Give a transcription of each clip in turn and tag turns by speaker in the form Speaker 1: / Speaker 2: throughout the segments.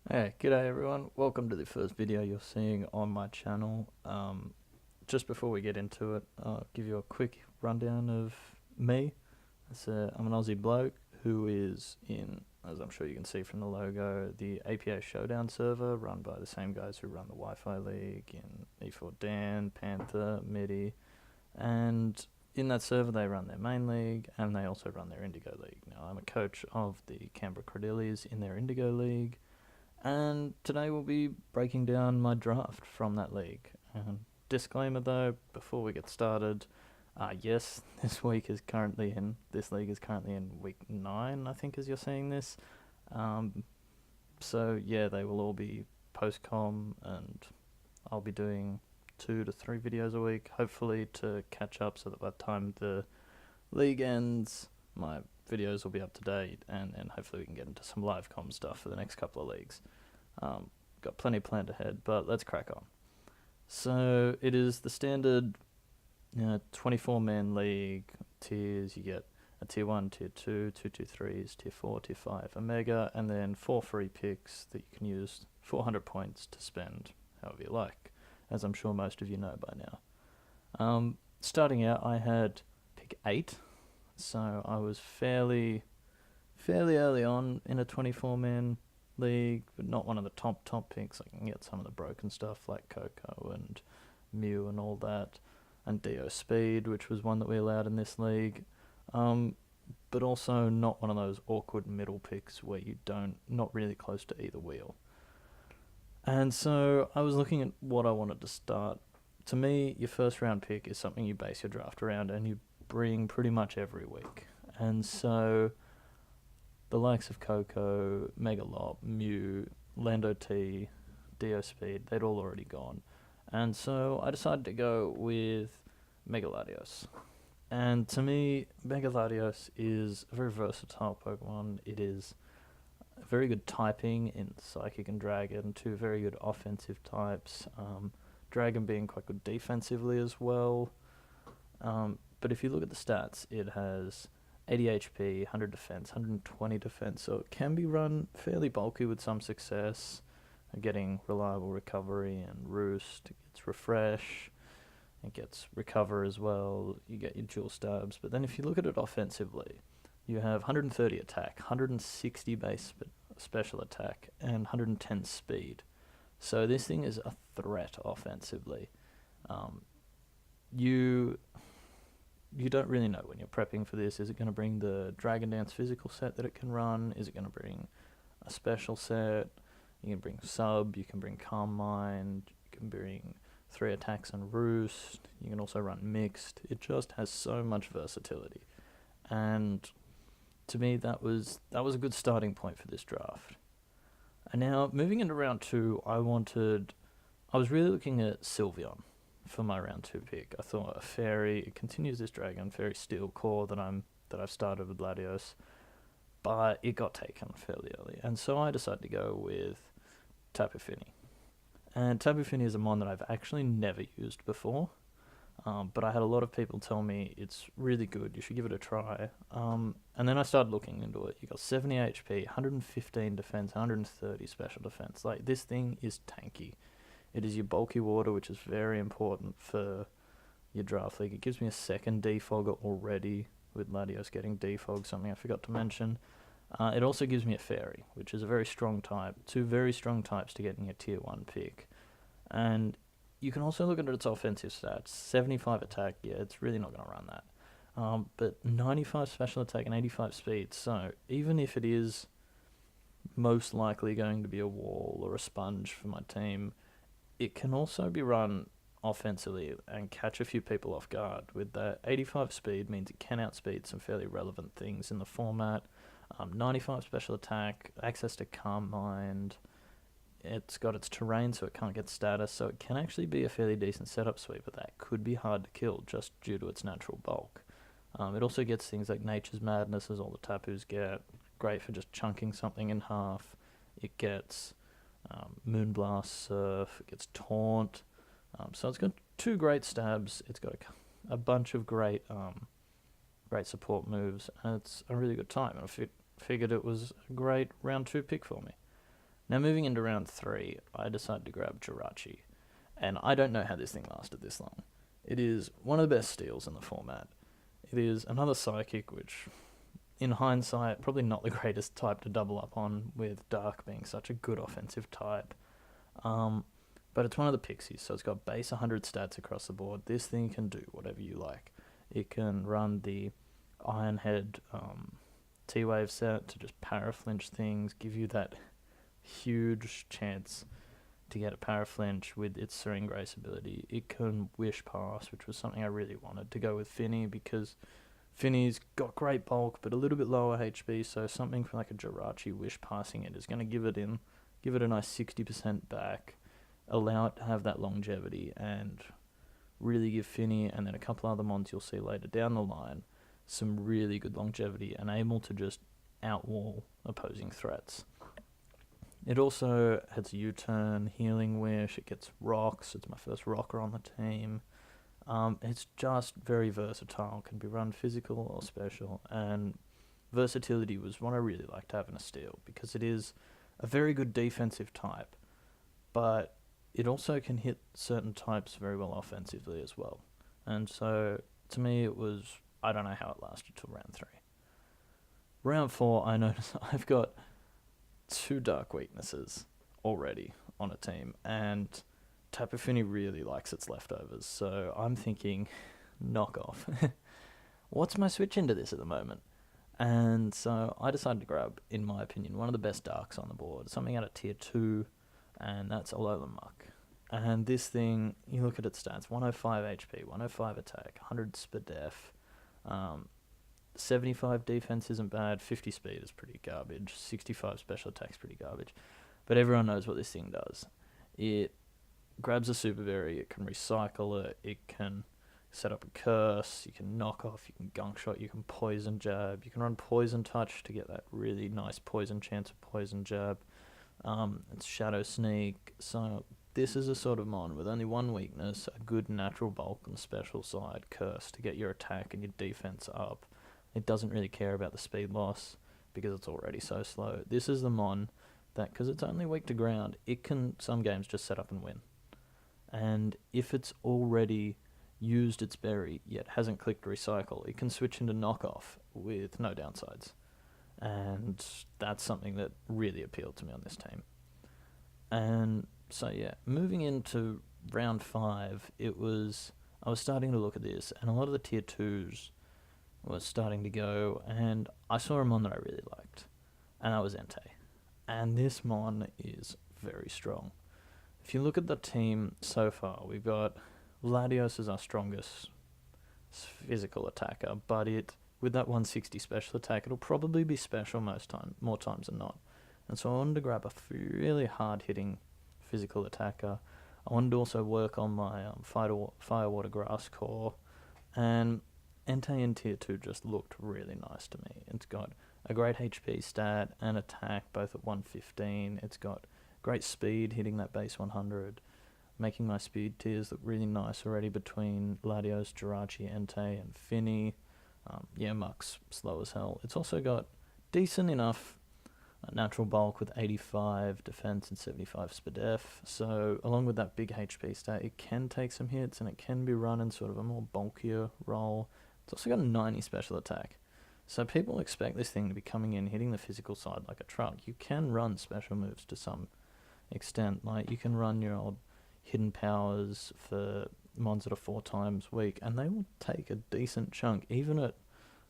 Speaker 1: Hey, g'day everyone. Welcome to the first video you're seeing on my channel. Just before we get into it, I'll give you a quick rundown of me. I'm an Aussie bloke who is in, as I'm sure you can see from the logo, the APA Showdown server run by the same guys who run the Wi-Fi League in E4 Dan, Panther, MIDI, and in that server they run their main league and they also run their Indigo League. Now I'm a coach of the Canberra Credillies in their Indigo League, and today we'll be breaking down my draft from that league. Disclaimer though, before we get started, yes, this league is currently in week 9, I think, as you're seeing this. So yeah, they will all be post-com, and I'll be doing 2 to 3 videos a week, hopefully to catch up so that by the time the league ends, my videos will be up to date, and hopefully we can get into some live com stuff for the next couple of leagues. Got plenty planned ahead, but let's crack on. So it is the standard 24-man league tiers. You get a tier 1, tier 2, 2 tier 3s, tier 4, tier 5, a mega, and then 4 free picks that you can use 400 points to spend however you like, as I'm sure most of you know by now. Starting out, I had pick 8, so I was fairly early on in a 24-man league, but not one of the top picks. I can get some of the broken stuff like Coco and Mew and all that, and Dio Speed, which was one that we allowed in this league. But also not one of those awkward middle picks where you not really close to either wheel. And so I was looking at what I wanted to start. To me, your first round pick is something you base your draft around and you bring pretty much every week. And so the likes of Coco, Megalop, Mew, Lando T, Dio Speed, they'd all already gone. And so I decided to go with Megaladios. And to me, Megaladios is a very versatile Pokemon. It is very good typing in Psychic and Dragon, two very good offensive types. Dragon being quite good defensively as well. But if you look at the stats, it has 80 HP, 100 defense, 120 defense, so it can be run fairly bulky with some success, getting reliable recovery and roost. It gets refresh, it gets recover as well, you get your dual stabs. But then if you look at it offensively, you have 130 attack, 160 base special attack, and 110 speed. So this thing is a threat offensively. You don't really know when you're prepping for this. Is it going to bring the Dragon Dance physical set that it can run? Is it going to bring a special set? You can bring sub, you can bring Calm Mind, you can bring 3 attacks and roost. You can also run mixed. It just has so much versatility. And to me, that was a good starting point for this draft. And now, moving into round 2, I was really looking at Sylveon for my round 2 pick. I thought a fairy, it continues this dragon, fairy steel core that I've started with Latios, but it got taken fairly early. And so I decided to go with Tapu Fini. And Tapu Fini is a mon that I've actually never used before. But I had a lot of people tell me it's really good, you should give it a try. And then I started looking into it. You got 70 HP, 115 defense, 130 special defense. Like, this thing is tanky. It is your bulky water, which is very important for your draft league. It gives me a second defogger already, with Latios getting defog, something I forgot to mention. It also gives me a fairy, which is a very strong type. 2 very strong types to get in your tier 1 pick. And you can also look at its offensive stats. 75 attack, yeah, it's really not going to run that. But 95 special attack and 85 speed. So even if it is most likely going to be a wall or a sponge for my team, it can also be run offensively and catch a few people off guard. With that 85 speed means it can outspeed some fairly relevant things in the format. 95 special attack, access to Calm Mind. It's got its terrain, so it can't get status, so it can actually be a fairly decent setup sweep, but that could be hard to kill just due to its natural bulk. It also gets things like Nature's Madness, as all the Tapus get. Great for just chunking something in half. It gets Moonblast, Surf, it gets Taunt. So it's got 2 great stabs. It's got a bunch of great support moves, and it's a really good time. And I figured it was a great round 2 pick for me. Now moving into round 3, I decided to grab Jirachi, and I don't know how this thing lasted this long. It is one of the best steals in the format. It is another Psychic, which, in hindsight, probably not the greatest type to double up on, with Dark being such a good offensive type. But it's one of the Pixies, so it's got base 100 stats across the board. This thing can do whatever you like. It can run the Ironhead T-Wave set to just paraflinch things, give you that huge chance to get a paraflinch with its Serene Grace ability. It can Wish Pass, which was something I really wanted to go with Finny, because Finny's got great bulk but a little bit lower HP, so something from like a Jirachi Wish Passing it is going to give it a nice 60% back, allow it to have that longevity, and really give Finny, and then a couple other mons you'll see later down the line, some really good longevity and able to just outwall opposing threats. It also has a U-turn, Healing Wish, it gets rocks, it's my first rocker on the team. It's just very versatile, can be run physical or special, and versatility was what I really liked having a steal, because it is a very good defensive type, but it also can hit certain types very well offensively as well. And so, to me, it was, I don't know how it lasted till round 3. Round 4, I noticed I've got 2 dark weaknesses already on a team, and Tapu Fini really likes its leftovers, so I'm thinking, knock off. What's my switch into this at the moment? And so I decided to grab, in my opinion, one of the best darks on the board, something out of tier 2, and that's Alola Muck. And this thing, you look at its stats, 105 HP, 105 attack, 100 SPDF, 75 defense isn't bad, 50 speed is pretty garbage, 65 special attack's pretty garbage. But everyone knows what this thing does. It grabs a Super Berry, it can recycle it, it can set up a curse, you can knock off, you can gunk shot, you can poison jab, you can run poison touch to get that really nice poison chance of poison jab. It's shadow sneak, so this is a sort of mon with only one weakness, a good natural bulk on the special side, curse to get your attack and your defense up. It doesn't really care about the speed loss because it's already so slow. This is the mon that, because it's only weak to ground, it can some games just set up and win. And if it's already used its berry yet hasn't clicked recycle, it can switch into knockoff with no downsides. And that's something that really appealed to me on this team. And so yeah, moving into round 5, I was starting to look at this, and a lot of the tier 2s was starting to go, and I saw a mon that I really liked, and that was Entei. And this mon is very strong. If you look at the team so far, we've got Latios as our strongest physical attacker, but with that 160 special attack, it'll probably be special more times than not. And so I wanted to grab a really hard-hitting physical attacker. I wanted to also work on my Fire Water Grass core, and Entei in tier 2 just looked really nice to me. It's got a great HP stat and attack, both at 115. It's got great speed, hitting that base 100, making my speed tiers look really nice already between Latios, Jirachi, Entei, and Finny. Muck's slow as hell. It's also got decent enough natural bulk with 85 defense and 75 SPDF. So along with that big HP stat, it can take some hits and it can be run in sort of a more bulkier role. It's also got a 90 special attack. So people expect this thing to be coming in, hitting the physical side like a truck. You can run special moves to some extent. Like, you can run your old hidden powers for mons that are 4 times weak, and they will take a decent chunk, even at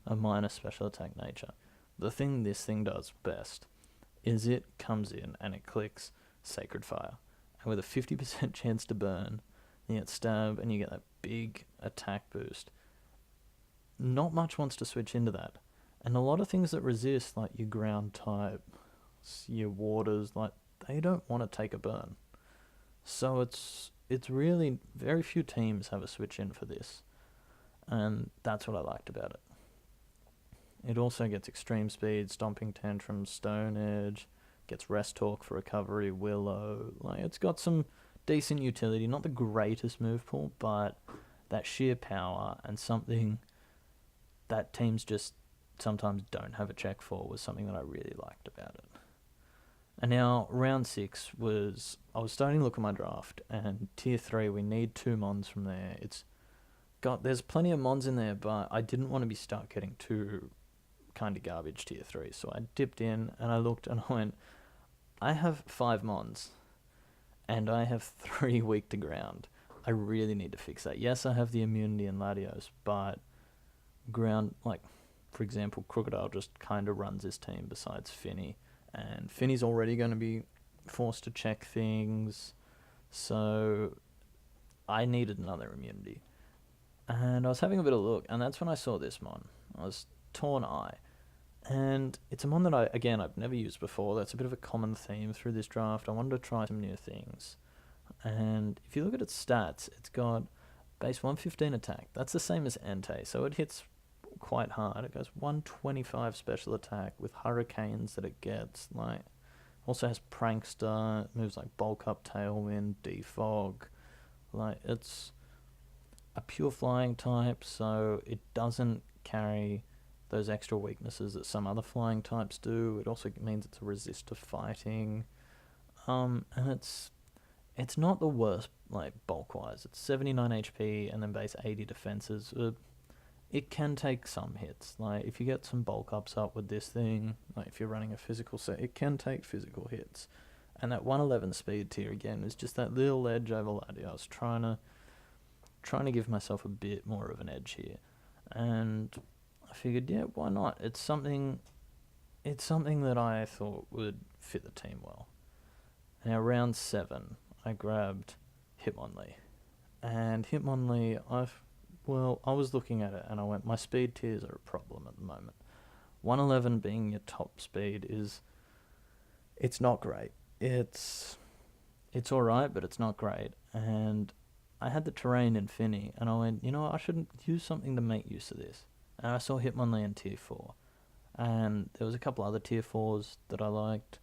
Speaker 1: a minor special attack nature. The thing this thing does best is it comes in and it clicks Sacred Fire. And with a 50% chance to burn, you get stab and you get that big attack boost. Not much wants to switch into that. And a lot of things that resist, like your ground type, your waters, like, they don't want to take a burn. So it's really, very few teams have a switch in for this. And that's what I liked about it. It also gets extreme speed, stomping tantrum, stone edge, gets rest talk for recovery, willow. Like, it's got some decent utility, not the greatest move pool, but that sheer power and something that teams just sometimes don't have a check for was something that I really liked about it. And now round 6 was, I was starting to look at my draft, and tier 3 we need 2 mons from there. There's plenty of mons in there, but I didn't want to be stuck getting 2 kind of garbage tier 3. So I dipped in and I looked and I went, I have 5 mons and I have 3 weak to ground. I really need to fix that. Yes, I have the immunity and Latios, but ground, like, for example, Crocodile just kind of runs his team besides Finny. And Finny's already going to be forced to check things. So I needed another immunity. And I was having a bit of a look, and that's when I saw this mon. I was Torn Eye. And it's a mon that I've never used before. That's a bit of a common theme through this draft. I wanted to try some new things. And if you look at its stats, it's got base 115 attack. That's the same as Entei, so it hits quite hard. It goes 125 special attack with hurricanes that it gets. Like, also has Prankster, moves like Bulk Up, Tailwind, Defog. Like, it's a pure flying type, so it doesn't carry those extra weaknesses that some other flying types do. It also means it's a resist to fighting. And it's not the worst, like, bulk-wise. It's 79 HP and then base 80 defenses. It can take some hits. Like, if you get some bulk ups up with this thing, like if you're running a physical set, it can take physical hits. And that 111 speed tier, again, is just that little edge over Latios. I was trying to give myself a bit more of an edge here. And I figured, yeah, why not? It's something that I thought would fit the team well. Now, round 7, I grabbed Hitmonlee. And Hitmonlee, I was looking at it and I went, my speed tiers are a problem at the moment. 111 being your top speed it's not great. It's alright, but it's not great. And I had the terrain in Finny, and I went, I should use something to make use of this. And I saw Hitmonlee in tier 4. And there was a couple other tier 4s that I liked,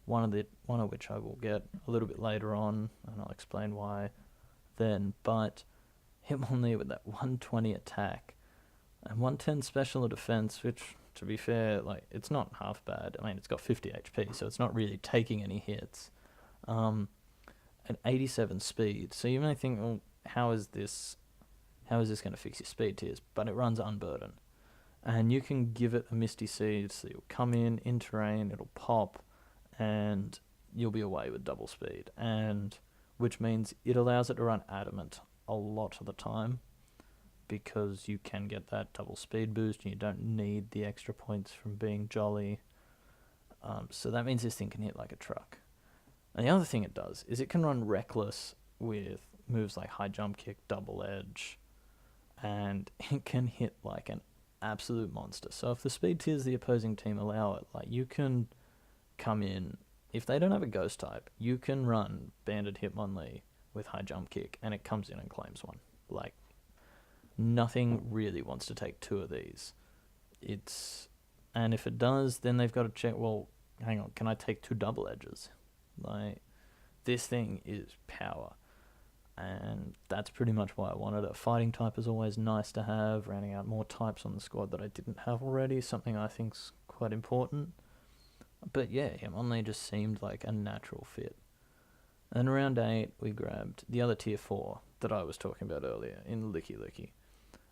Speaker 1: one of which I will get a little bit later on, and I'll explain why then. But Hitmonlee with that 120 attack and 110 special defense, which, to be fair, like, it's not half bad. I mean, it's got 50 HP, so it's not really taking any hits. And 87 speed. So you may think, well, how is this going to fix your speed tiers? But it runs Unburden. And you can give it a Misty Seed, so you'll come in terrain, it'll pop, and you'll be away with double speed. And which means it allows it to run Adamant a lot of the time, because you can get that double speed boost and you don't need the extra points from being Jolly. So that means this thing can hit like a truck. And the other thing it does is it can run Reckless with moves like High Jump Kick, Double Edge, and it can hit like an absolute monster. So if the speed tiers the opposing team allow it, like, you can come in, if they don't have a ghost type, you can run Banded Hitmonlee with High Jump Kick, and it comes in and claims one. Like, nothing really wants to take 2 of these. And if it does, then they've got to check, well, hang on, can I take 2 double edges? Like, this thing is power. And that's pretty much why I wanted it. Fighting type is always nice to have, rounding out more types on the squad that I didn't have already, something I think's quite important. But yeah, Hitmonlee just seemed like a natural fit. And around 8, we grabbed the other tier 4 that I was talking about earlier in Licky Licky.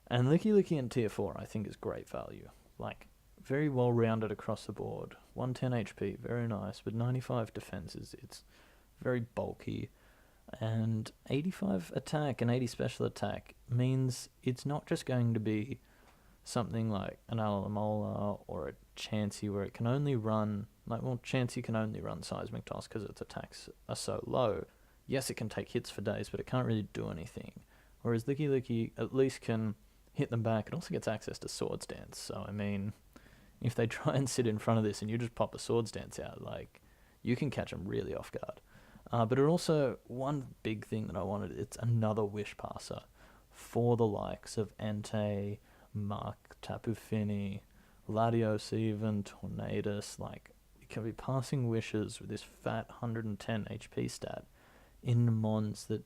Speaker 1: And Licky Licky in tier 4 I think is great value. Like, very well rounded across the board. 110 HP, very nice, but 95 defenses. It's very bulky. And 85 attack and 80 special attack means it's not just going to be something like an Alamola or a Chansey where it can only run, Chansey can only run Seismic Toss because its attacks are so low. Yes, it can take hits for days, but it can't really do anything. Whereas Licky Licky at least can hit them back. It also gets access to Swords Dance, so I mean, if they try and sit in front of this and you just pop a Swords Dance out, like, you can catch them really off guard. But it also, one big thing that I wanted, it's another Wish Passer for the likes of Entei, Mark, Tapu Fini, Latios even, Tornadus. Like, you can be passing wishes with this fat 110 HP stat in mons that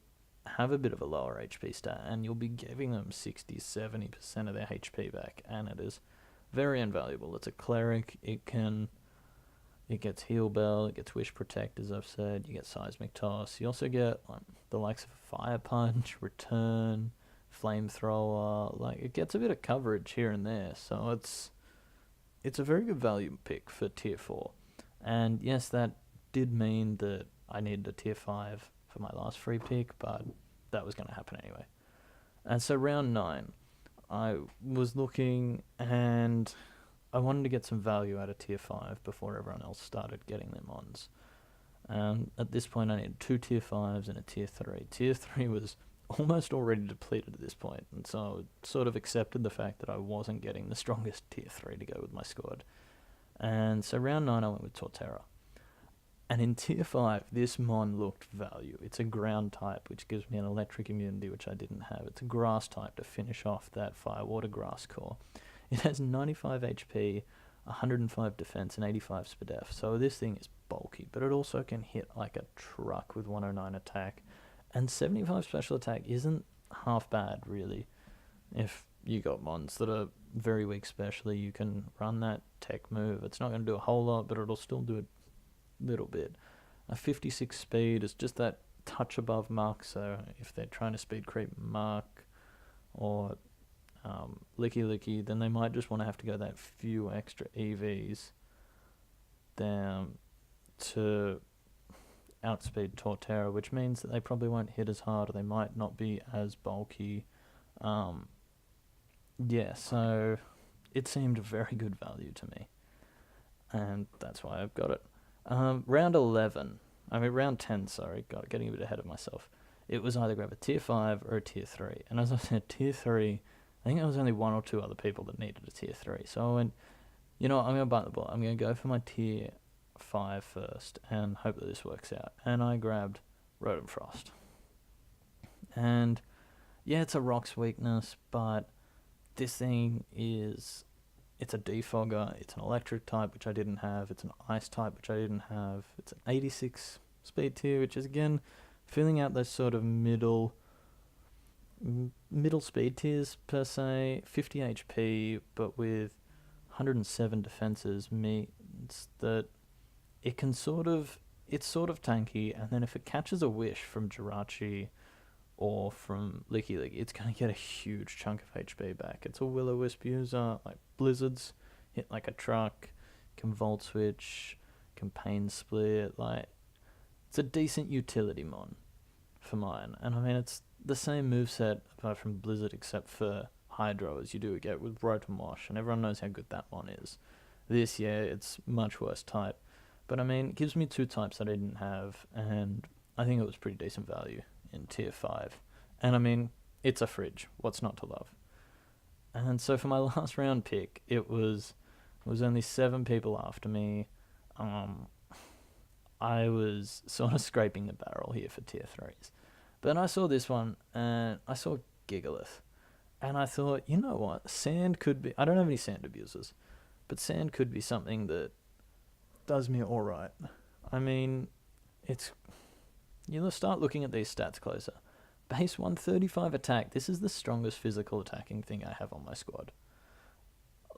Speaker 1: have a bit of a lower HP stat, and you'll be giving them 60-70% of their HP back, and it is very invaluable. It's a cleric. It can It gets Heal Bell, it gets Wish Protect, as I've said, you get Seismic Toss. You also get like, the likes of Fire Punch, Return, Flamethrower. Like, it gets a bit of coverage here and there, so it's a very good value pick for tier 4. And yes, that did mean that I needed a tier 5 for my last free pick, but that was going to happen anyway. And so round 9, I was looking and I wanted to get some value out of tier 5 before everyone else started getting their mons. At this point, I needed 2 tier 5s and a tier 3. Tier 3 was almost already depleted at this point, and so I sort of accepted the fact that I wasn't getting the strongest tier 3 to go with my squad. And so round 9, I went with Torterra. And in tier 5, this mon looked value. It's a ground type, which gives me an electric immunity, which I didn't have. It's a grass type to finish off that fire water grass core. It has 95 HP, 105 defense, and 85 SPDF. So this thing is bulky, but it also can hit like a truck with 109 attack. And 75 special attack isn't half bad, really. If you got mons that are very weak specially, you can run that tech move. It's not going to do a whole lot, but it'll still do a little bit. A 56 speed is just that touch above Mark, so if they're trying to speed creep Mark or Licky Licky, then they might just want to have to go that few extra EVs down to outspeed Torterra, which means that they probably won't hit as hard, or they might not be as bulky. Yeah, so it seemed very good value to me, and that's why I've got it. Round 10, sorry, getting a bit ahead of myself. It was either grab a tier 5 or a tier 3, and as I said, tier 3, I think there was only 1 or 2 other people that needed a tier 3, so I went, I'm going to bite the bullet. I'm going to go for my tier 5 first, and hope that this works out. And I grabbed Rotom Frost. And yeah, it's a Rock's weakness, but this thing it's a defogger, it's an electric type, which I didn't have, it's an ice type, which I didn't have, it's an 86 speed tier, which is again filling out those sort of middle speed tiers per se. 50 HP, but with 107 defenses means that it's sort of tanky, and then if it catches a wish from Jirachi or from Licky Licky, it's going to get a huge chunk of HP back. It's a Will-O-Wisp user, like Blizzards, hit like a truck, can Volt Switch, can Pain Split, like, it's a decent utility mon for mine. And I mean, it's the same moveset apart from Blizzard, except for Hydro, as you do get with Rotom Wash, and everyone knows how good that one is. This year, it's much worse type. But I mean, it gives me 2 types that I didn't have, and I think it was pretty decent value in tier 5. And I mean, it's a fridge. What's not to love? And so for my last round pick, it was only 7 people after me. I was sort of scraping the barrel here for tier 3s. But I saw this one, and I saw Gigalith. And I thought, you know what? Sand could be... I don't have any sand abusers, but sand could be something that does me alright. I mean, start looking at these stats closer. Base 135 attack. This is the strongest physical attacking thing I have on my squad.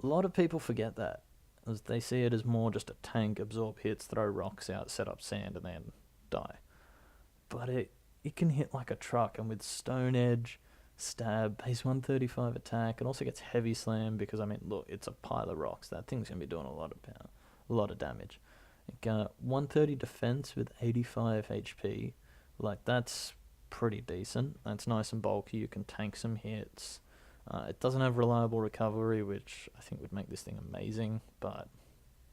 Speaker 1: A lot of people forget that, as they see it as more just a tank, absorb hits, throw rocks out, set up sand, and then die. But it can hit like a truck, and with Stone Edge, Stab, base 135 attack, it also gets Heavy Slam, because, I mean, look, it's a pile of rocks. That thing's going to be doing a lot of damage. It got 130 defense with 85 HP. Like, that's pretty decent. That's nice and bulky. You can tank some hits. It doesn't have reliable recovery, which I think would make this thing amazing, but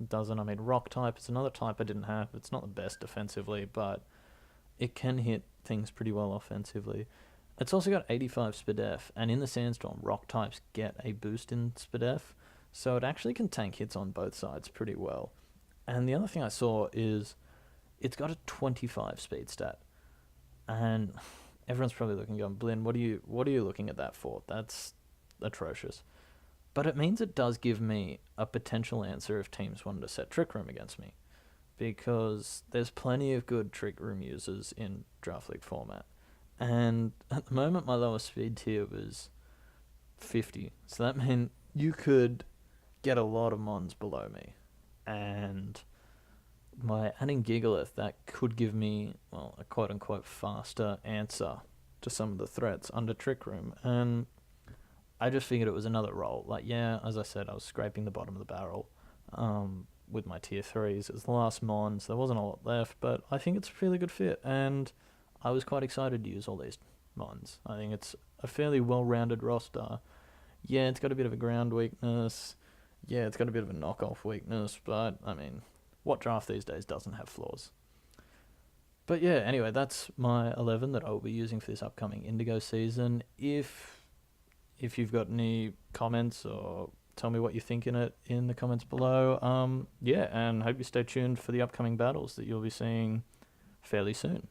Speaker 1: it doesn't. I mean, Rock type is another type I didn't have. It's not the best defensively, but it can hit things pretty well offensively. It's also got 85 SPDF, and in the Sandstorm, Rock types get a boost in SPDF, so it actually can tank hits on both sides pretty well. And the other thing I saw is it's got a 25 speed stat. And everyone's probably looking, going, Blinn, what are you looking at that for? That's atrocious. But it means it does give me a potential answer if teams wanted to set Trick Room against me, because there's plenty of good Trick Room users in Draft League format. And at the moment, my lowest speed tier was 50. So that meant you could get a lot of mons below me. And by adding Gigalith, that could give me, well, a quote-unquote faster answer to some of the threats under Trick Room, and I just figured it was another role. Like, yeah, as I said, I was scraping the bottom of the barrel with my tier 3s. It was the last Mon, so there wasn't a lot left, but I think it's a fairly good fit, and I was quite excited to use all these Mons. I think it's a fairly well-rounded roster. Yeah, it's got a bit of a ground weakness. Yeah, it's got a bit of a knockoff weakness, but, I mean, what draft these days doesn't have flaws? But yeah, anyway, that's my 11 that I will be using for this upcoming Indigo season. If you've got any comments, or tell me what you think in it in the comments below. Yeah, and hope you stay tuned for the upcoming battles that you'll be seeing fairly soon.